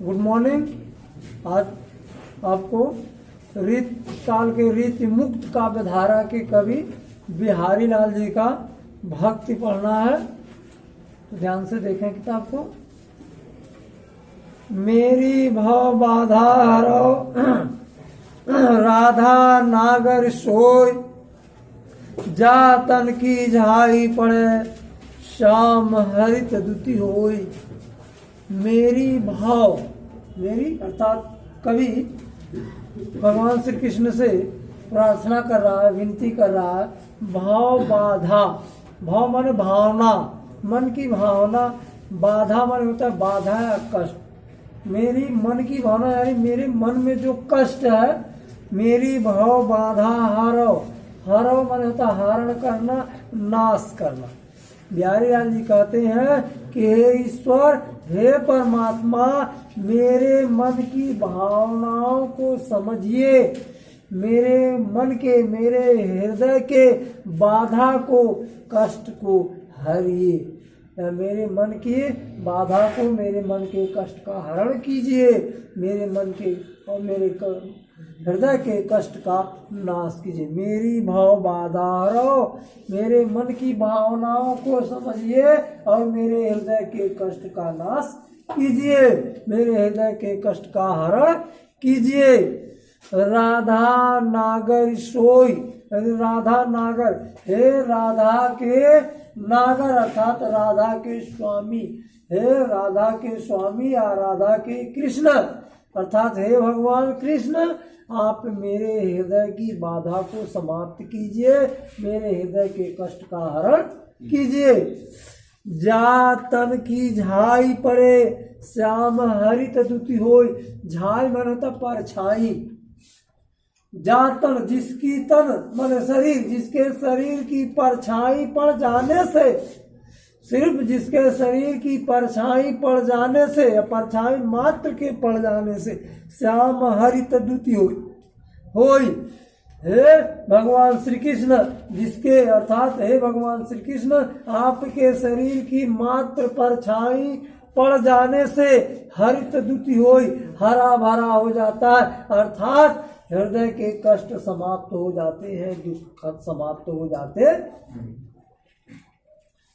Good morning. आज आपको रीत काल के रीति मुक्त काव्य धारा के कवि बिहारी लाल जी का भक्ति पढ़ना है, तो ध्यान से देखें किताब को। मेरी भव बाधा हरो राधा नागर सोय, जा तन की झाई पड़े श्याम हरित दुति होय। मेरी भाव, मेरी अर्थात कवि भगवान श्री कृष्ण से प्रार्थना कर रहा है, विनती कर रहा है। भाव बाधा, भाव माने भावना, मन की भावना, बाधा माने होता है बाधा या कष्ट। मेरी मन की भावना यानी मेरे मन में जो कष्ट है, मेरी भाव बाधा हरो, हरो माने होता है हरण करना, नाश करना। बिहारी लाल जी कहते हैं कि हे ईश्वर, हे परमात्मा, मेरे मन की भावनाओं को समझिए, मेरे मन के, मेरे हृदय के बाधा को, कष्ट को हरिए। मेरे मन की बाधा को, मेरे मन के कष्ट का हरण कीजिए, मेरे मन के और मेरे हृदय के कष्ट का नाश कीजिए। मेरी भाव बाधा हरो, मेरे मन की भावनाओं को समझिए और मेरे हृदय के कष्ट का नाश कीजिए, मेरे हृदय के कष्ट का हरण कीजिए। राधा नागर सोई, राधा नागर, हे राधा के नागर अर्थात राधा के स्वामी, हे राधा के स्वामी या राधा के कृष्ण अर्थात हे भगवान कृष्ण, आप मेरे हृदय की बाधा को समाप्त कीजिए, मेरे हृदय के कष्ट का हरण कीजिए। जा तन की झाई पड़े श्याम हरित दुति होय। झाई मन होता परछाई, जा तन जिसकी तन मन शरीर, जिसके शरीर की परछाई पड़ जाने से, सिर्फ जिसके शरीर की परछाई पड़ जाने से या परछाई मात्र के पड़ जाने से श्याम हरित दुति होय। हे भगवान श्री कृष्ण, जिसके अर्थात हे भगवान श्री कृष्ण, आपके शरीर की मात्र परछाई पड़ जाने से हरित दुति होय, हरा भरा हो जाता है, अर्थात हृदय के कष्ट समाप्त हो जाते हैं, दुख समाप्त हो जाते।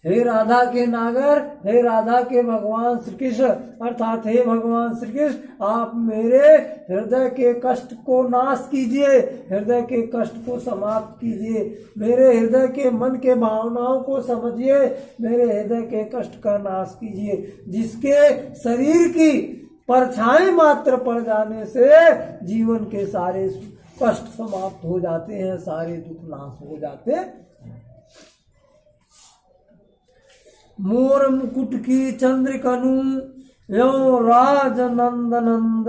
हे राधा के नागर, हे राधा के भगवान श्री कृष्ण अर्थात हे भगवान श्री कृष्ण, आप मेरे हृदय के कष्ट को नाश कीजिए, हृदय के कष्ट को समाप्त कीजिए, मेरे हृदय के मन के भावनाओं को समझिए, मेरे हृदय के कष्ट का नाश कीजिए। जिसके शरीर की परछाई मात्र पड़ जाने से जीवन के सारे कष्ट समाप्त हो जाते हैं, सारे दुख नाश हो जाते हैं। मोर मुकुट की चंद्रिकनु यो राज नंद नंद,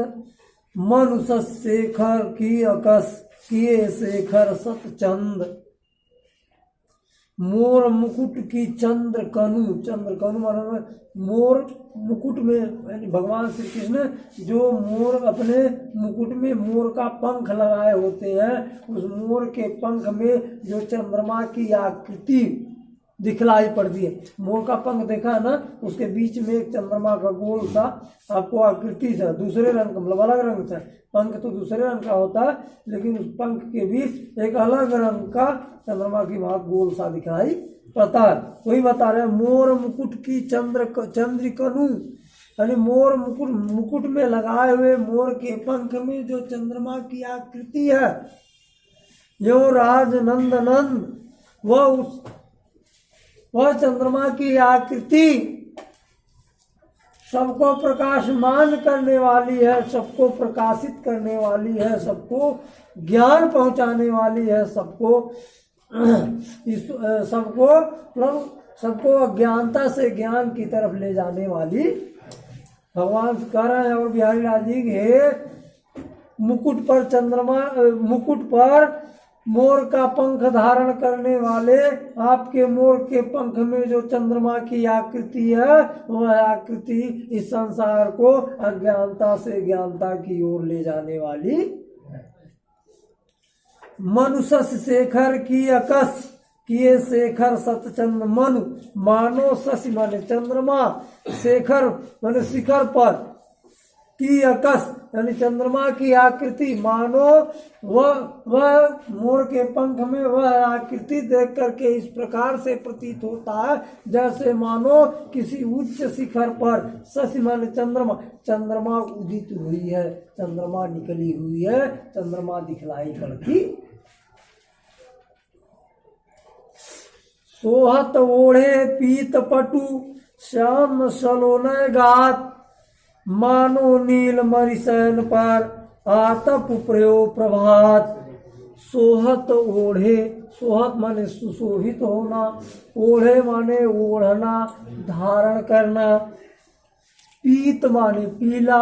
मनुष्य शेखर की अकस किए शेखर सतचंद। मोर मुकुट की चंद्रकनु, चंद्रकनु मतलब मोर मुकुट में, यानी भगवान श्री कृष्ण जो मोर अपने मुकुट में मोर का पंख लगाए होते हैं, उस मोर के पंख में जो चंद्रमा की आकृति दिखलाई पड़ती है। मोर का पंख देखा है ना, उसके बीच में एक चंद्रमा का गोल सा आपको आकृति से, दूसरे रंग का मतलब अलग रंग से, पंख तो दूसरे रंग का होता है लेकिन उस पंख के बीच एक अलग रंग का चंद्रमा की वहां गोल सा दिखाई पड़ता है। वही बता रहे हैं मोर मुकुट की चंद्रिकनु, यानी मोर मुकुट में लगाए हुए मोर के पंख में जो चंद्रमा की आकृति है, यो राज नंद नंद, वह चंद्रमा की आकृति सबको प्रकाशमान करने वाली है, सबको प्रकाशित करने वाली है, सबको ज्ञान पहुंचाने वाली है, सबको अज्ञानता से ज्ञान की तरफ ले जाने वाली भगवान कह रहे हैं। और बिहारी लाल जी के मुकुट पर मोर का पंख धारण करने वाले, आपके मोर के पंख में जो चंद्रमा की आकृति है, वह आकृति इस संसार को अज्ञानता से ज्ञानता की ओर ले जाने वाली। मनुष्य शेखर की अकस किए शेखर सतचंद मनु, मानो शशि माने चंद्रमा, शेखर माने शिखर पर, की अकस यानी चंद्रमा की आकृति मानो वह मोर के पंख में वह आकृति देख करके इस प्रकार से प्रतीत होता है जैसे मानो किसी उच्च शिखर पर शशि माने चंद्रमा उदित हुई है, चंद्रमा निकली हुई है, चंद्रमा दिखलाई पड़ती। सोहत ओढ़े पीत पटु श्याम सलोने गात मानो नील मरिसैन पर आतप प्रयो प्रभात। सोहत ओढ़े, सोहत माने सुशोभित होना, ओढ़े माने ओढ़ना धारण करना, पीत माने पीला,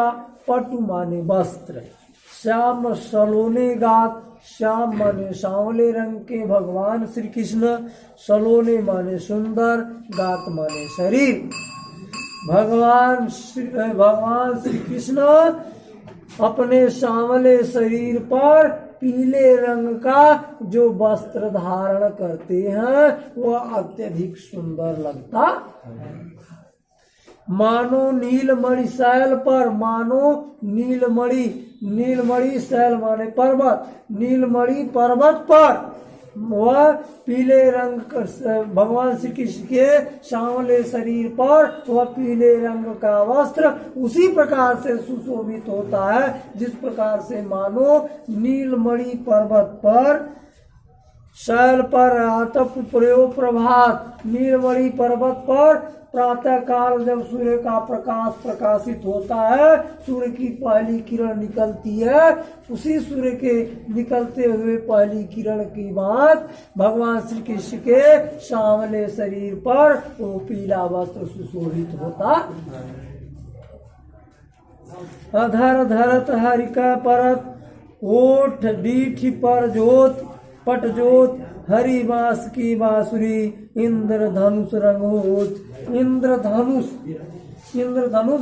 पटु माने वस्त्र, श्याम सलोने गात, श्याम माने सांवले रंग के भगवान श्री कृष्ण, सलोने माने सुंदर, गात माने शरीर। भगवान श्री कृष्ण अपने सांवले शरीर पर पीले रंग का जो वस्त्र धारण करते हैं वह अत्यधिक सुंदर लगता। मानो नीलमणि शैल पर, मानो नीलमणि शैल माने पर्वत, नीलमणि पर्वत पर वह पीले रंग भगवान श्री कृष्ण के सांवले शरीर पर वह पीले रंग का वस्त्र उसी प्रकार से सुशोभित होता है जिस प्रकार से मानो नीलमणि पर्वत पर शैल पर आतप प्रयोग प्रभात, नीलमणि पर्वत पर प्रातः काल जब सूर्य का प्रकाश प्रकाशित होता है, सूर्य की पहली किरण निकलती है, उसी सूर्य के निकलते हुए पहली किरण की बात भगवान श्री कृष्ण के सांवले शरीर पर वो पीला वस्त्र सुशोभित होता। अधर धरत हरिका परत ओठ डीठ पर जोत पट जोत हरि बास की बांसुरी इंद्रधनुष रंगोत। इंद्रधनुष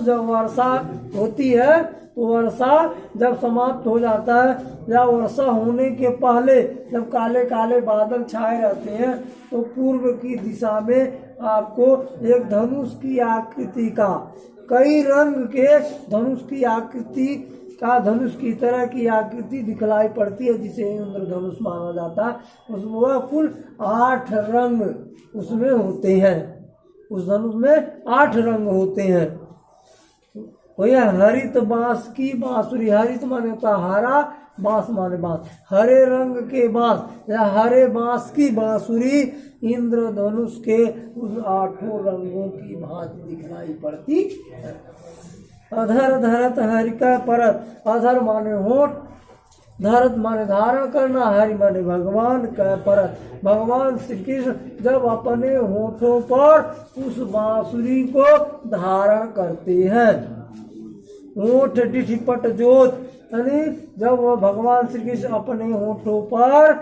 जब वर्षा होती है तो वर्षा जब समाप्त हो जाता है या वर्षा होने के पहले जब काले काले बादल छाए रहते हैं तो पूर्व की दिशा में आपको एक धनुष की आकृति का कई रंग के धनुष की आकृति का धनुष की तरह की आकृति दिखलाई पड़ती है जिसे इंद्रधनुष माना जाता है। उसमें वह कुल 8 रंग उसमें होते हैं, उस धनुष में 8 रंग होते हैं। भैया हरित बांस की बांसुरी, हरित माने होता हरा, बांस माने बांस, हरे रंग के बांस या हरे बांस की बांसुरी इंद्रधनुष के उस 8 रंगों की भांति दिखलाई पड़ती है। अधर धरत हरिका परत, अधर माने होठ, धरत माने धारण करना, हरि माने भगवान का परत, भगवान श्री कृष्ण जब अपने होठों पर उस बांसुरी को धारण करते हैं। होठ डिठिपट जोत यानी जब वह भगवान श्री कृष्ण अपने होठों पर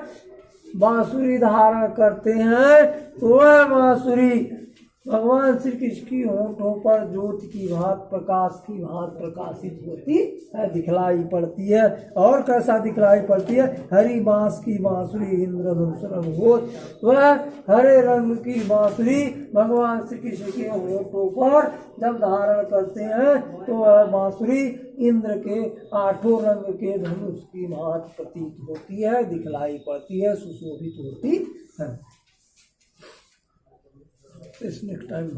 बांसुरी धारण करते हैं तो वह बांसुरी भगवान श्री कृष्ण की होठों पर ज्योति की भांत प्रकाश की भांत प्रकाशित होती है, दिखलाई पड़ती है। और कैसा दिखलाई पड़ती है? हरी बांस की बांसुरी इंद्रधनुष रंगोत, वह हरे रंग की बांसुरी भगवान श्री कृष्ण के होठों पर जब धारण करते हैं तो वह बांसुरी इंद्र के 8 रंग के धनुष की भांत प्रतीत होती है, दिखलाई पड़ती है, सुशोभित होती है। This next time.